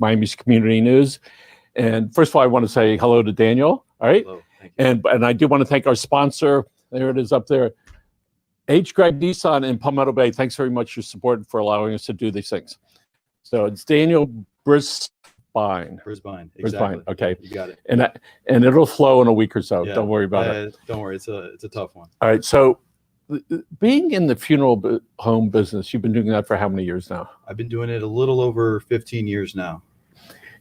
Miami's Community News. And first of all, I want to say hello to Daniel. All right. Hello. Thank you. And I do want to thank our sponsor. There it is up there. H. Greg Nissan in Palmetto Bay. Thanks very much for your support for allowing us to do these things. So it's Daniel Brisbine. Brisbine. Exactly. Brisbine. Okay. You got it. And it'll flow in a week or so. Yeah. Don't worry about it. Don't worry. It's a tough one. All right. So being in the funeral home business, you've been doing that for how many years now? I've been doing it a little over 15 years now.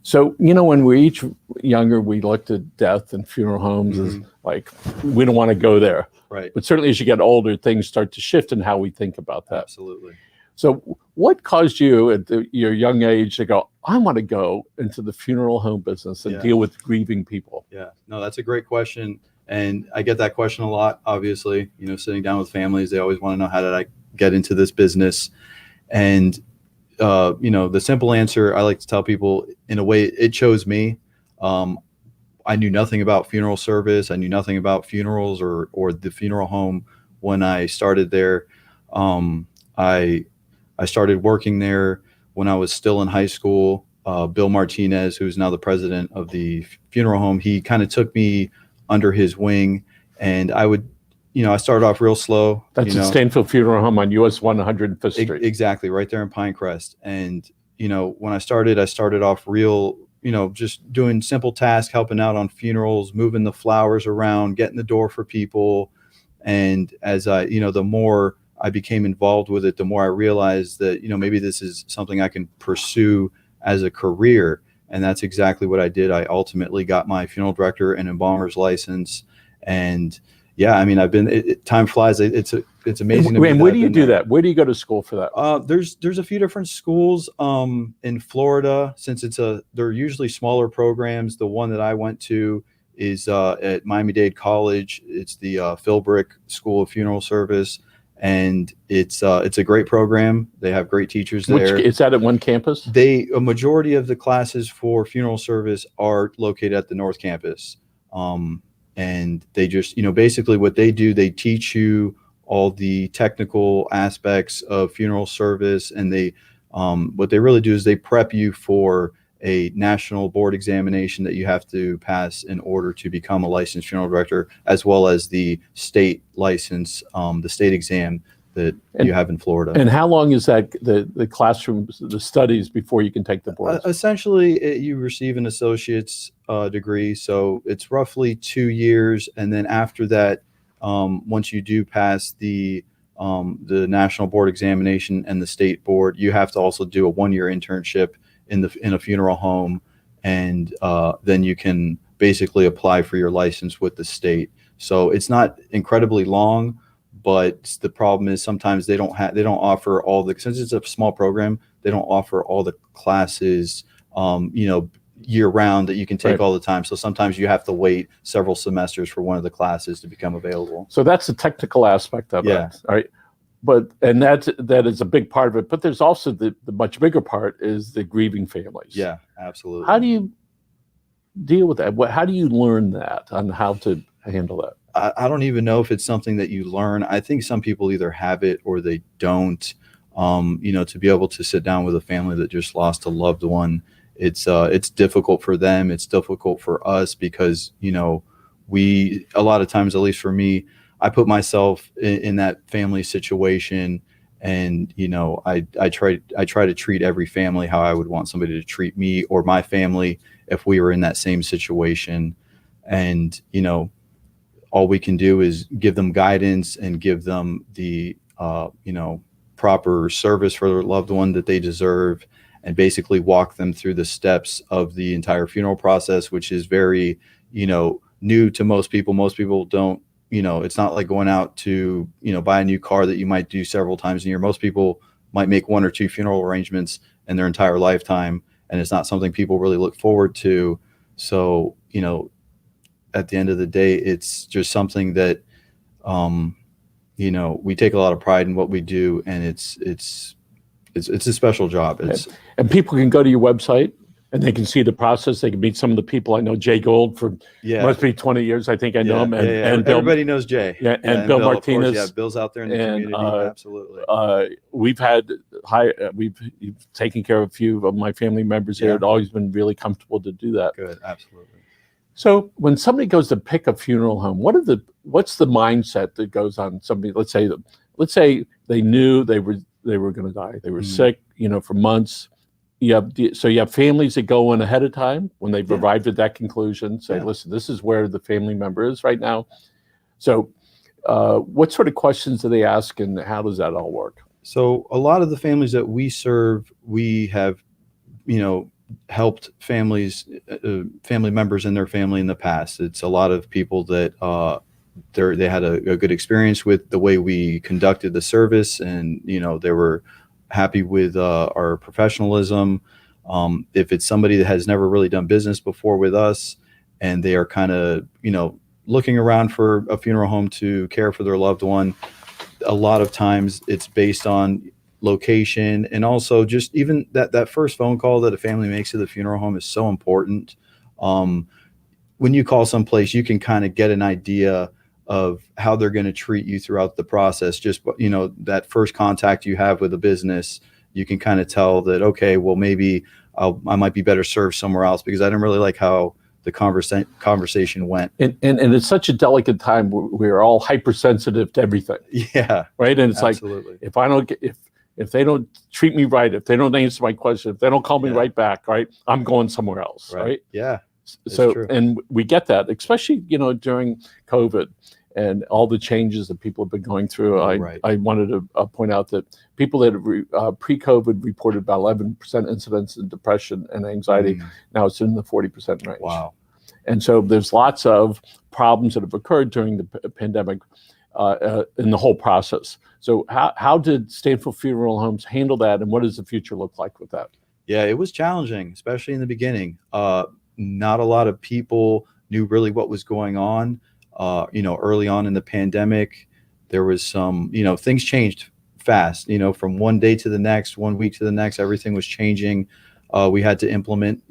So, when we're each younger, we looked at death and funeral homes as like, we don't want to go there. Right. But certainly as you get older, things start to shift in how we think about that. Absolutely. So what caused you at your young age to go, I want to go into the funeral home business and deal with grieving people? Yeah, no, that's a great question. And I get that question a lot, obviously, sitting down with families, they always want to know, how did I get into this business? And, the simple answer I like to tell people, in a way, it chose me. I knew nothing about funeral service. I knew nothing about funerals or the funeral home when I started there. I started working there when I was still in high school. Bill Martinez, who's now the president of the funeral home, he kind of took me under his wing, and I started off real slow. That's at Stanfield Funeral Home on US 105th Street. Exactly, right there in Pinecrest. And, when I started off real, just doing simple tasks, helping out on funerals, moving the flowers around, getting the door for people. And as the more I became involved with it, the more I realized that, maybe this is something I can pursue as a career. And that's exactly what I did. I ultimately got my funeral director and embalmer's license. And yeah, I've been, time flies. It's amazing. And where do you do that? Where do you go to school for that? There's a few different schools in Florida, since they're usually smaller programs. The one that I went to is at Miami-Dade College. It's the Philbrick School of Funeral Service. And it's a great program. They have great teachers there. Is that at one campus? A majority of the classes for funeral service are located at the North Campus. And they just, basically what they do, they teach you all the technical aspects of funeral service. And what they really do is they prep you for a national board examination that you have to pass in order to become a licensed funeral director, as well as the state license, the state exam that you have in Florida. And how long is that, the classroom, the studies, before you can take the board? Essentially, you receive an associate's degree. So it's roughly 2 years. And then after that, once you do pass the national board examination and the state board, you have to also do a 1-year internship in a funeral home, and then you can basically apply for your license with the state. So it's not incredibly long, but the problem is sometimes they don't offer since it's a small program, they don't offer all the classes year round that you can take all the time. So sometimes you have to wait several semesters for one of the classes to become available. So that's the technical aspect of it. All right. And that is a big part of it. But there's also the much bigger part is the grieving families. Yeah, absolutely. How do you deal with that? How do you learn that, on how to handle that? I don't even know if it's something that you learn. I think some people either have it or they don't. To be able to sit down with a family that just lost a loved one, it's difficult for them. It's difficult for us because, we, a lot of times, at least for me, I put myself in that family situation, and I try to treat every family how I would want somebody to treat me or my family if we were in that same situation. And all we can do is give them guidance and give them the proper service for their loved one that they deserve, and basically walk them through the steps of the entire funeral process, which is very new to most people. Most people don't. It's not like going out to, buy a new car that you might do several times a year. Most people might make 1 or 2 funeral arrangements in their entire lifetime, and it's not something people really look forward to. So, at the end of the day, it's just something that, we take a lot of pride in what we do, and it's a special job. And people can go to your website. And they can see the process. They can meet some of the people. I know Jay Gold for must be 20 years. I think I know him. And Bill, everybody knows Jay. Yeah, and Bill Martinez. Of course, Bill's out there in the community. Absolutely. We've taken care of a few of my family members here. It's always been really comfortable to do that. Good, absolutely. So when somebody goes to pick a funeral home, what's the mindset that goes on somebody? Let's say they knew they were going to die. They were sick, for months. You have families that go in ahead of time when they've arrived at that conclusion, say, listen, this is where the family member is right now. So what sort of questions do they ask, and how does that all work? So a lot of the families that we serve, we have, helped family members and their family in the past. It's a lot of people that they had a good experience with the way we conducted the service, and, they were happy with our professionalism. If it's somebody that has never really done business before with us, and they are kind of, looking around for a funeral home to care for their loved one, a lot of times it's based on location, and also just even that first phone call that a family makes to the funeral home is so important. When you call someplace, you can kind of get an idea of how they're going to treat you throughout the process. Just, that first contact you have with a business, you can kind of tell that, okay, well, maybe I might be better served somewhere else because I didn't really like how the conversation went. And it's such a delicate time. We're all hypersensitive to everything. Yeah. Right. And it's absolutely. Like, if they don't treat me right, if they don't answer my question, if they don't call me right back, right, I'm going somewhere else. Right. Yeah. So, true. And we get that, especially, during COVID and all the changes that people have been going through. I wanted to point out that people that pre-COVID reported about 11% incidence in depression and anxiety. Now it's in the 40% range. Wow. And so there's lots of problems that have occurred during the pandemic in the whole process. So how did Stanfield Funeral Homes handle that, and what does the future look like with that? Yeah, it was challenging, especially in the beginning. Not a lot of people knew really what was going on. Early on in the pandemic, there was some, things changed fast, from one day to the next, 1 week to the next, everything was changing. We had to implement,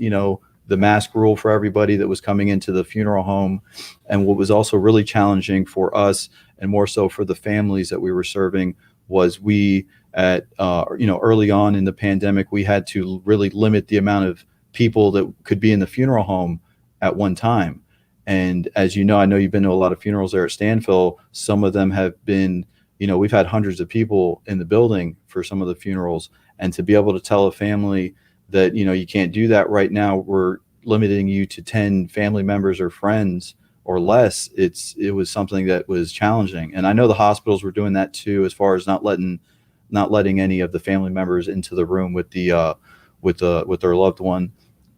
the mask rule for everybody that was coming into the funeral home. And what was also really challenging for us, and more so for the families that we were serving, was early on in the pandemic, we had to really limit the amount of people that could be in the funeral home at one time. And as you know, I know you've been to a lot of funerals there at Stanfield. Some of them have been, we've had hundreds of people in the building for some of the funerals. And to be able to tell a family that, you can't do that right now, we're limiting you to 10 family members or friends or less, it was something that was challenging. And I know the hospitals were doing that too, as far as not letting any of the family members into the room with their loved one.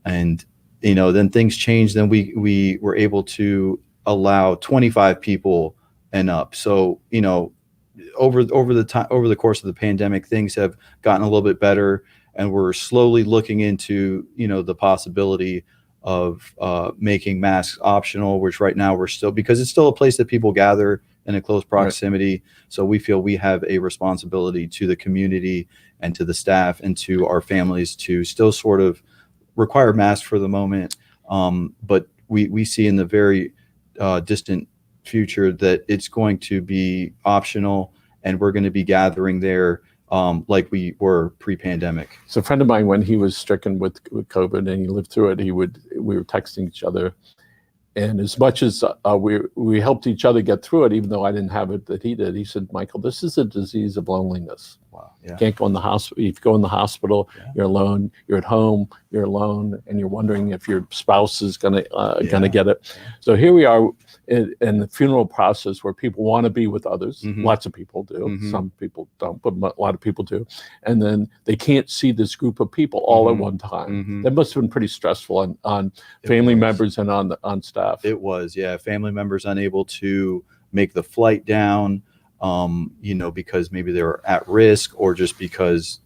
And then things changed. Then we were able to allow 25 people and up. So, over the course of the pandemic, things have gotten a little bit better, and we're slowly looking into, the possibility of making masks optional, which right now we're still, because it's still a place that people gather in a close proximity. Right. So we feel we have a responsibility to the community and to the staff and to our families to still sort of require masks for the moment. But we see in the very distant future that it's going to be optional, and we're going to be gathering there like we were pre-pandemic. So a friend of mine, when he was stricken with COVID and he lived through it, we were texting each other. And as much as we helped each other get through it, even though I didn't have it that he did, he said, Michael, this is a disease of loneliness. Wow. Yeah. You can't go in the hospital. If you go in the hospital, you're alone. You're at home, you're alone, and you're wondering if your spouse is gonna get it. So here we are in the funeral process where people want to be with others. Mm-hmm. Lots of people do. Mm-hmm. Some people don't, but a lot of people do. And then they can't see this group of people all at one time. Mm-hmm. That must have been pretty stressful on family members and on staff. It was, yeah. Family members unable to make the flight down, because maybe they were at risk, or just because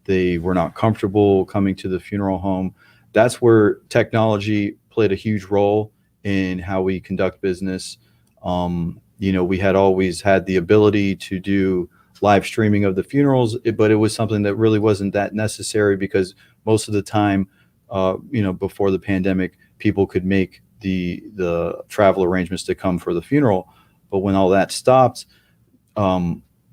they were not comfortable coming to the funeral home. That's where technology played a huge role in how we conduct business. We had always had the ability to do live streaming of the funerals, but it was something that really wasn't that necessary, because most of the time before the pandemic, people could make the travel arrangements to come for the funeral. But when all that stopped,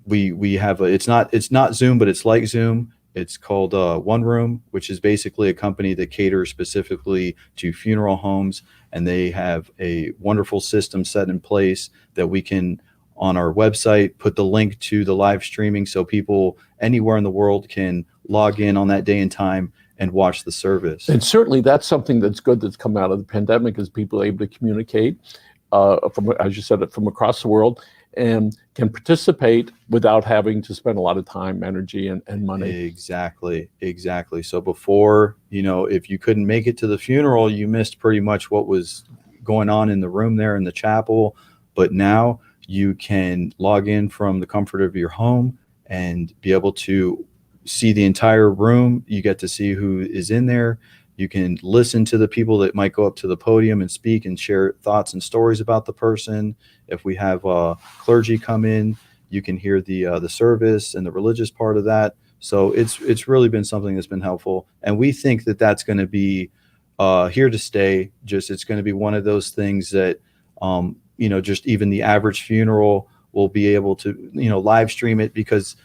we have it's not Zoom, but it's like Zoom. It's called One Room, which is basically a company that caters specifically to funeral homes, and they have a wonderful system set in place that we can, on our website, put the link to the live streaming so people anywhere in the world can log in on that day and time and watch the service. And certainly that's something that's good that's come out of the pandemic, is people are able to communicate from, as you said, from across the world, and can participate without having to spend a lot of time, energy, and money. Exactly. So before, if you couldn't make it to the funeral, you missed pretty much what was going on in the room there in the chapel. But now you can log in from the comfort of your home and be able to see the entire room. You get to see who is in there. You can listen to the people that might go up to the podium and speak and share thoughts and stories about the person. If we have clergy come in, you can hear the service and the religious part of that. So it's really been something that's been helpful, and we think that that's going to be here to stay. Just it's going to be one of those things that just even the average funeral will be able to live stream it, because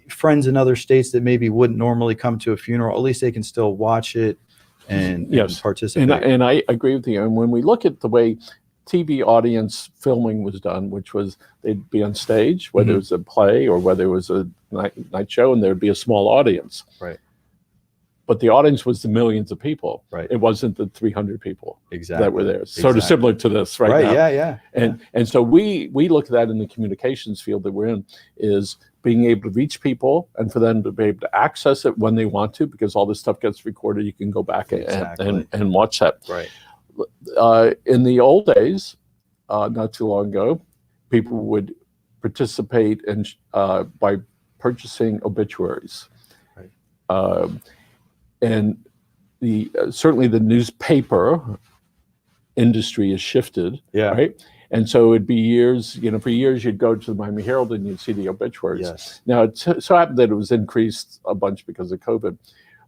friends in other states that maybe wouldn't normally come to a funeral, at least they can still watch it and participate. And I agree with you. And when we look at the way TV audience filming was done, which was they'd be on stage, whether it was a play or whether it was a night show, and there'd be a small audience. Right. But the audience was the millions of people. Right. It wasn't the 300 people that were there. Sort of similar to this now. Yeah. And so we look at that in the communications field that we're in, is being able to reach people and for them to be able to access it when they want to, because all this stuff gets recorded. You can go back and watch that. Right. In the old days, not too long ago, people would participate in by purchasing obituaries. Right. And certainly the newspaper industry has shifted. Yeah. Right. And so it'd be years, for years you'd go to the Miami Herald and you'd see the obituaries. Yes. Now it so happened that it was increased a bunch because of COVID.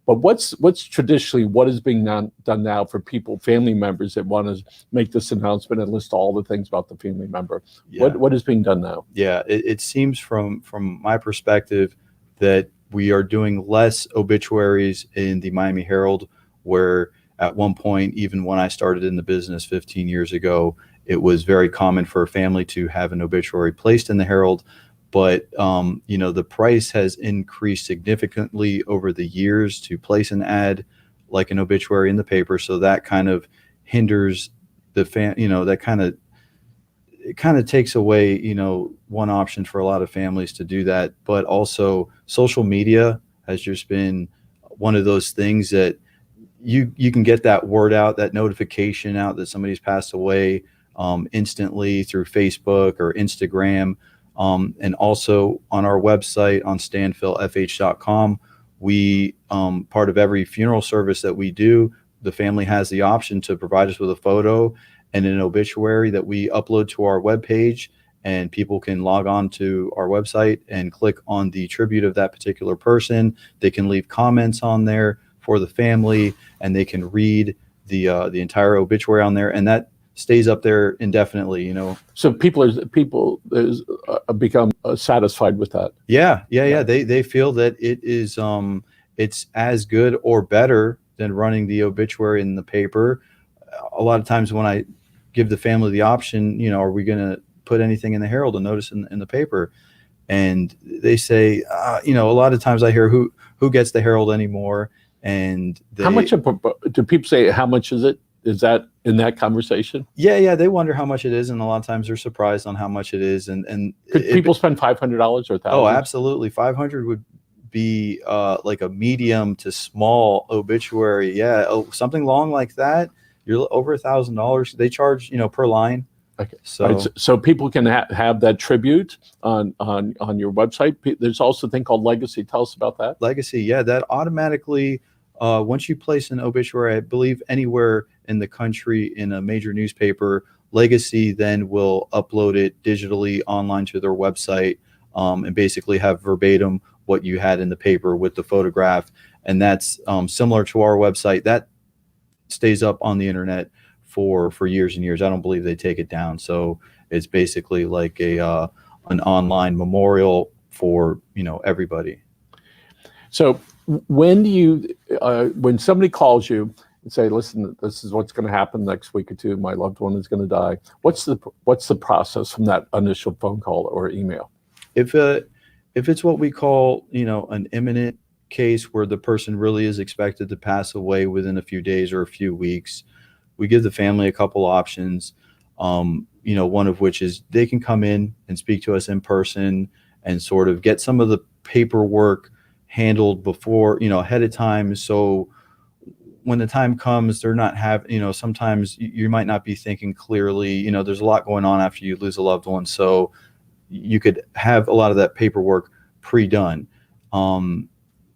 But what's traditionally what is being done now for people, family members that want to make this announcement and list all the things about the family member? Yeah. What is being done now? Yeah, it seems from my perspective that we are doing less obituaries in the Miami Herald, where at one point, even when I started in the business 15 years ago, it was very common for a family to have an obituary placed in the Herald. But, the price has increased significantly over the years to place an ad like an obituary in the paper. So that kind of hinders the it kind of takes away, one option for a lot of families to do that. But also social media has just been one of those things that you can get that word out, that notification out that somebody's passed away instantly through Facebook or Instagram. And also on our website on stanfillfh.com, we part of every funeral service that we do, the family has the option to provide us with a photo and an obituary that we upload to our webpage, and people can log on to our website and click on the tribute of that particular person. They can leave comments on there for the family, and they can read the entire obituary on there, and that stays up there indefinitely. So people become satisfied with that. Yeah. They feel that it is it's as good or better than running the obituary in the paper. A lot of times when I give the family the option, are we going to put anything in the Herald, a notice in the paper? And they say, a lot of times I hear who gets the Herald anymore. And how much do people say? How much is it? Is that in that conversation? Yeah. They wonder how much it is, and a lot of times they're surprised on how much it is. And could people spend $500 or $1,000? Oh, absolutely. 500 would be like a medium to small obituary. Yeah, something long like that, you're over $1,000. They charge per line. Okay. So people can have that tribute on your website. There's also a thing called Legacy. Tell us about that. Legacy, yeah, that automatically, once you place an obituary, I believe anywhere in the country in a major newspaper, Legacy then will upload it digitally online to their website, and basically have verbatim what you had in the paper with the photograph. and that's similar to our website. That stays up on the internet for years and years. I don't believe they take it down. So it's basically like an online memorial for everybody. So when do you when somebody calls you and say, listen, this is what's going to happen next week or two, my loved one is going to die, what's the process from that initial phone call or email? If it's what we call an imminent case where the person really is expected to pass away within a few days or a few weeks, we give the family a couple options. One of which is they can come in and speak to us in person and sort of get some of the paperwork handled before, ahead of time. So when the time comes, they're not sometimes you might not be thinking clearly. There's a lot going on after you lose a loved one. So you could have a lot of that paperwork pre-done.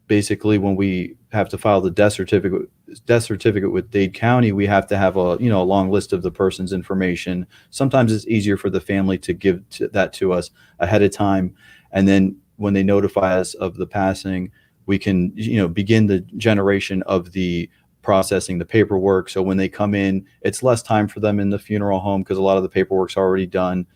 Basically, when we have to file the death certificate with Dade County, we have to have a long list of the person's information. Sometimes it's easier for the family to give that to us ahead of time, and then when they notify us of the passing, we can begin the generation of the processing the paperwork. So when they come in, it's less time for them in the funeral home because a lot of the paperwork's already done.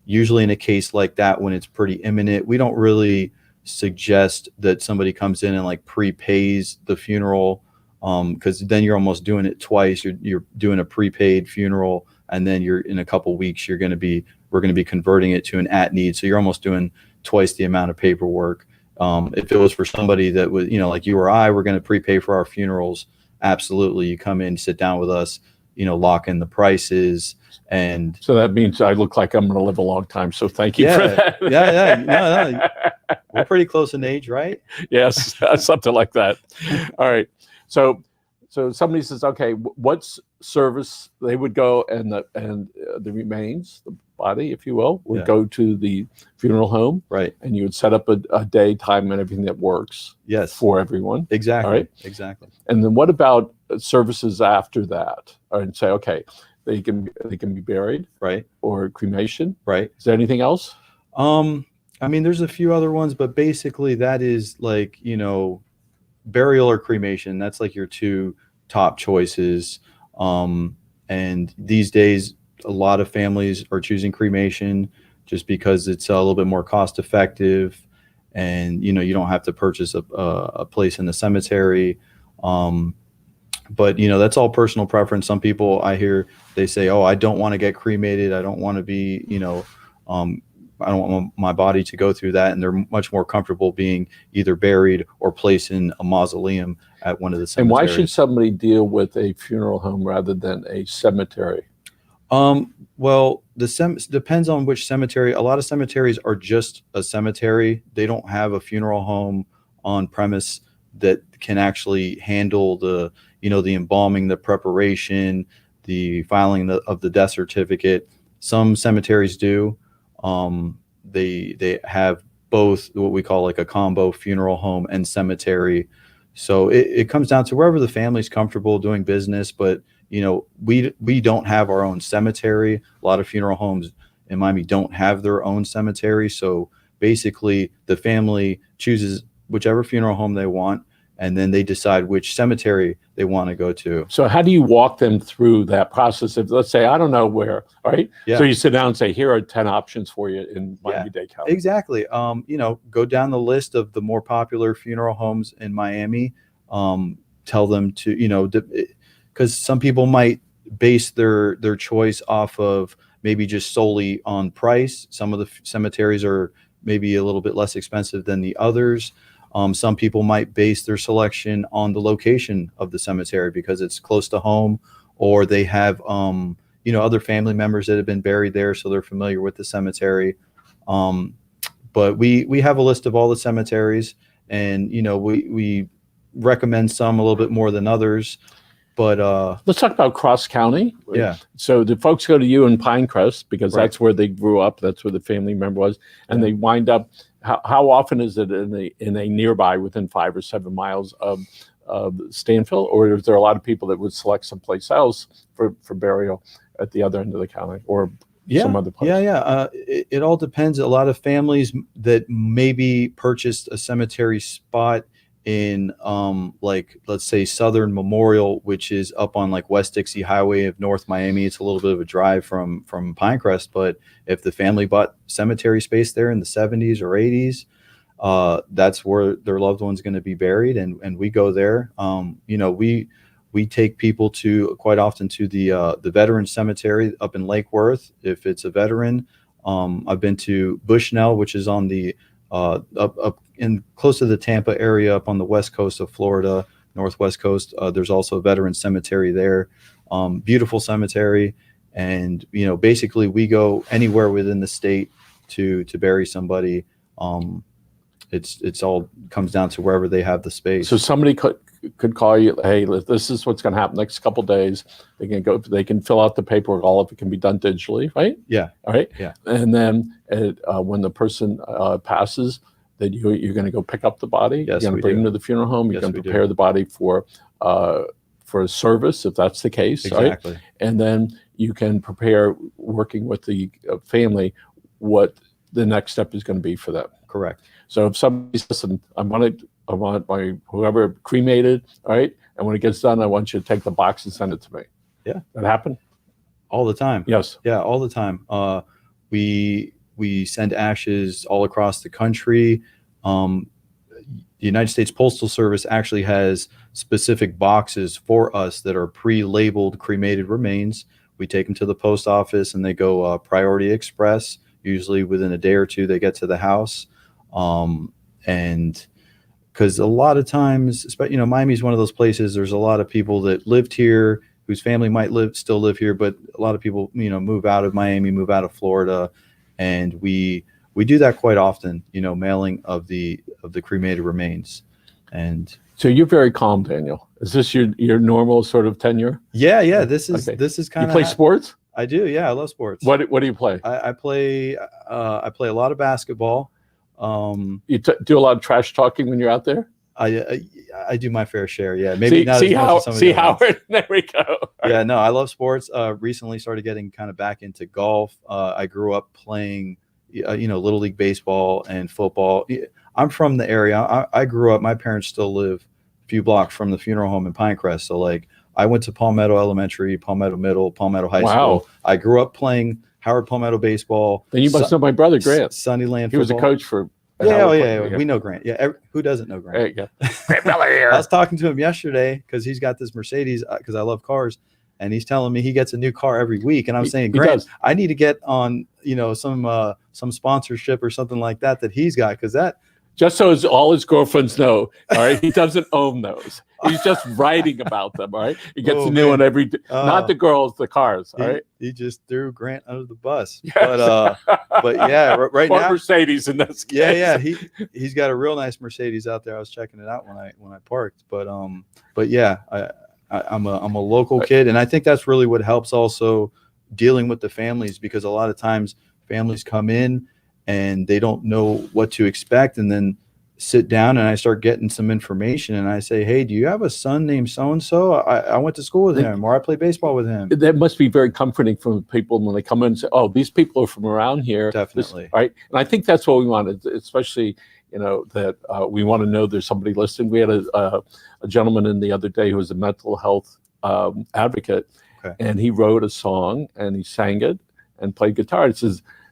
Usually in a case like that, when it's pretty imminent, we don't really suggest that somebody comes in and like prepays the funeral, because then you're almost doing it twice. You're doing a prepaid funeral, and then in a couple weeks we're going to be converting it to an at need. So you're almost doing twice the amount of paperwork. If it was for somebody that was like you or I, we're going to prepay for our funerals, absolutely. You come in, sit down with us, lock in the prices. And so that means I look like I'm going to live a long time. So thank you for that. Yeah. No. We're pretty close in age, right? Yes, something like that. All right. So somebody says, okay, what's service? They would go and the remains, the body, if you will, would go to the funeral home. Right. And you would set up a day, time, and everything that works. Yes. For everyone. Exactly. All right. Exactly. And then what about services after that? And say, okay, they can be buried. Right. Or cremation. Right. Is there anything else? There's a few other ones, but basically that is like, burial or cremation. That's like your two top choices. And these days, a lot of families are choosing cremation just because it's a little bit more cost effective, and you don't have to purchase a place in the cemetery. But that's all personal preference. Some people I hear, they say, oh, I don't want to get cremated. I don't want to be, I don't want my body to go through that. And they're much more comfortable being either buried or placed in a mausoleum at one of the cemeteries. And why should somebody deal with a funeral home rather than a cemetery? Well, depends on which cemetery. A lot of cemeteries are just a cemetery. They don't have a funeral home on premise that can actually handle the embalming, the preparation, the filing of the death certificate. Some cemeteries do. They have both what we call like a combo funeral home and cemetery. So it comes down to wherever the family's comfortable doing business. But we don't have our own cemetery. A lot of funeral homes in Miami don't have their own cemetery. So basically the family chooses whichever funeral home they want, and then they decide which cemetery they want to go to. So how do you walk them through that process? If, let's say, I don't know where, all right? Yeah. So you sit down and say, here are 10 options for you in Miami-Dade County. Exactly. Go down the list of the more popular funeral homes in Miami. Tell them to, because some people might base their choice off of maybe just solely on price. Some of the cemeteries are maybe a little bit less expensive than the others. Some people might base their selection on the location of the cemetery because it's close to home, or they have, other family members that have been buried there, so they're familiar with the cemetery. But we have a list of all the cemeteries, and, we recommend some a little bit more than others. But let's talk about cross county. Yeah. So the folks go to you in Pinecrest because that's where they grew up. That's where the family member was, and they wind up. How often is it in a nearby within 5 or 7 miles of Stanfield, or is there a lot of people that would select someplace else for burial at the other end of the county or some other place? It all depends. A lot of families that maybe purchased a cemetery spot in like, let's say Southern Memorial, which is up on like West Dixie Highway of North Miami. It's a little bit of a drive from Pinecrest, but if the family bought cemetery space there in the 70s or 80s, that's where their loved one's going to be buried, and we go there. You know, we take people to quite often to the veteran cemetery up in Lake Worth if it's a veteran. I've been to Bushnell, which is on the up in close to the Tampa area, up on the west coast of Florida, northwest coast. There's also a veteran cemetery there. Beautiful cemetery, and you know, basically we go anywhere within the state to bury somebody. It's all comes down to wherever they have the space. So somebody could call you, hey, this is what's going to happen next couple of days. They can fill out the paperwork. All of it can be done digitally, right? Yeah. All right. Yeah. And then when the person passes, then you're going to go pick up the body. Yes, you're going to bring them to the funeral home. You're going to prepare the body for a service, if that's the case. Exactly. Right? And then you can prepare, working with the family, what the next step is going to be for them. Correct. So if somebody says, listen, I want my whoever cremated, all right? And when it gets done, I want you to take the box and send it to me. Yeah. That happen? All the time. Yes. Yeah, all the time. We send ashes all across the country. The United States Postal Service actually has specific boxes for us that are pre-labeled cremated remains. We take them to the post office and they go priority express. Usually within a day or two, they get to the house. And because a lot of times, you know, Miami's one of those places, there's a lot of people that lived here whose family might still live here, but a lot of people, you know, move out of Miami, move out of Florida. And we do that quite often, you know, mailing of the cremated remains. And so you're very calm, Daniel. Is this your normal sort of tenure? Yeah. This is kind of. You play sports? I do. Yeah, I love sports. What do you play? I play a lot of basketball. You do a lot of trash talking when you're out there? I do my fair share. Yeah, maybe not see as much as some of the other ones. There we go. Yeah, no, I love sports. Recently started getting kind of back into golf. I grew up playing, you know, Little League baseball and football. I'm from the area. I grew up, my parents still live a few blocks from the funeral home in Pinecrest. So like I went to Palmetto Elementary, Palmetto Middle, Palmetto High School. I grew up playing Howard Palmetto baseball. Then you must know my brother, Grant. Sunnyland football. He was a coach for Yeah, we know Grant. Yeah, who doesn't know Grant? There you go. I was talking to him yesterday because he's got this Mercedes, because I love cars, and he's telling me he gets a new car every week. And I'm saying, Grant, I need to get on, you know, some sponsorship or something like that he's got, because that. Just so all his girlfriends know, all right, he doesn't own those. He's just writing about them, all right? He gets a new one every day. Not the girls, the cars, all right? He just threw Grant under the bus. Yes. But yeah, right now. Mercedes in this case. Yeah. He's got a real nice Mercedes out there. I was checking it out when I parked. But yeah, I'm a local kid, and I think that's really what helps also dealing with the families, because a lot of times families come in and they don't know what to expect, and then sit down and I start getting some information and I say, hey, do you have a son named so-and-so? I went to school with him, or I play baseball with him. That must be very comforting for people when they come in and say, oh, these people are from around here. Definitely. Right. And I think that's what we wanted, especially, you know, that we want to know there's somebody listening. We had a gentleman in the other day who was a mental health advocate, and he wrote a song and he sang it and played guitar.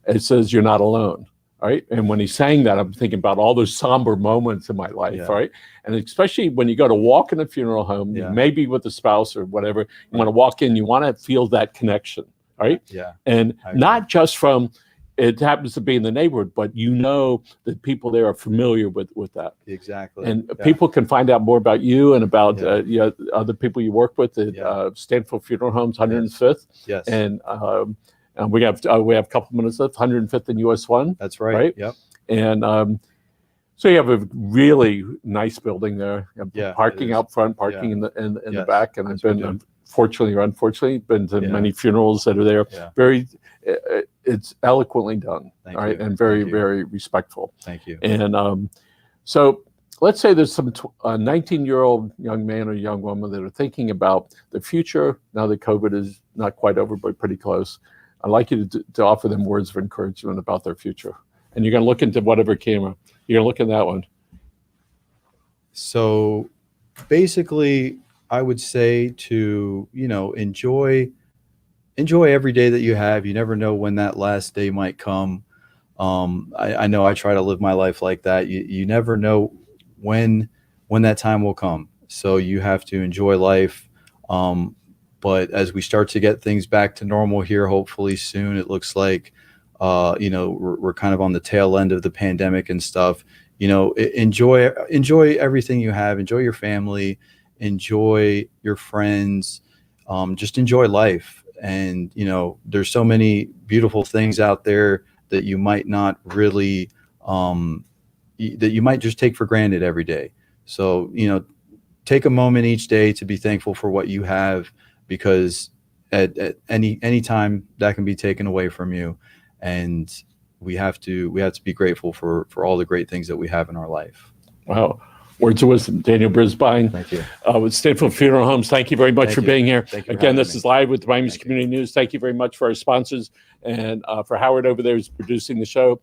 It says you're not alone. Right. And when he sang that, I'm thinking about all those somber moments in my life. Right. And especially when you go to walk in a funeral home, maybe with a spouse or whatever, you want to walk in, you want to feel that connection. Right. Yeah. And not just from it happens to be in the neighborhood, but you know that people there are familiar with that. Exactly. And people can find out more about you and about other people you work with at Stanfield Funeral Homes, 105th. Yes. And we have a couple minutes left. 105th and US 1. That's right. Yep. And so you have a really nice building there. Parking out front, parking in the back. And I've been fortunately or unfortunately been to many funerals that are there. Yeah. Very, it's eloquently done. Thank right, you. and very very respectful. Thank you. And so let's say there's some 19-year-old young man or young woman that are thinking about the future now that COVID is not quite over, but pretty close. I'd like you to offer them words of encouragement about their future. And you're going to look into whatever camera. You're going to look in that one. So basically, I would say to, enjoy every day that you have. You never know when that last day might come. I know I try to live my life like that. You never know when that time will come. So you have to enjoy life. But as we start to get things back to normal here, hopefully soon, it looks like, we're kind of on the tail end of the pandemic and stuff. Enjoy everything you have. Enjoy your family. Enjoy your friends. Just enjoy life. And, there's so many beautiful things out there that you might not really, that you might just take for granted every day. So, take a moment each day to be thankful for what you have, because at any time that can be taken away from you. And we have to be grateful for all the great things that we have in our life. Wow. Words of wisdom, Daniel Brisbine. Thank you. With Stanfield Funeral Homes. Thank you very much for being here. Thank you for Again, having this me. is live with the Miami's Community News. Thank you very much for our sponsors and for Howard over there who's producing the show.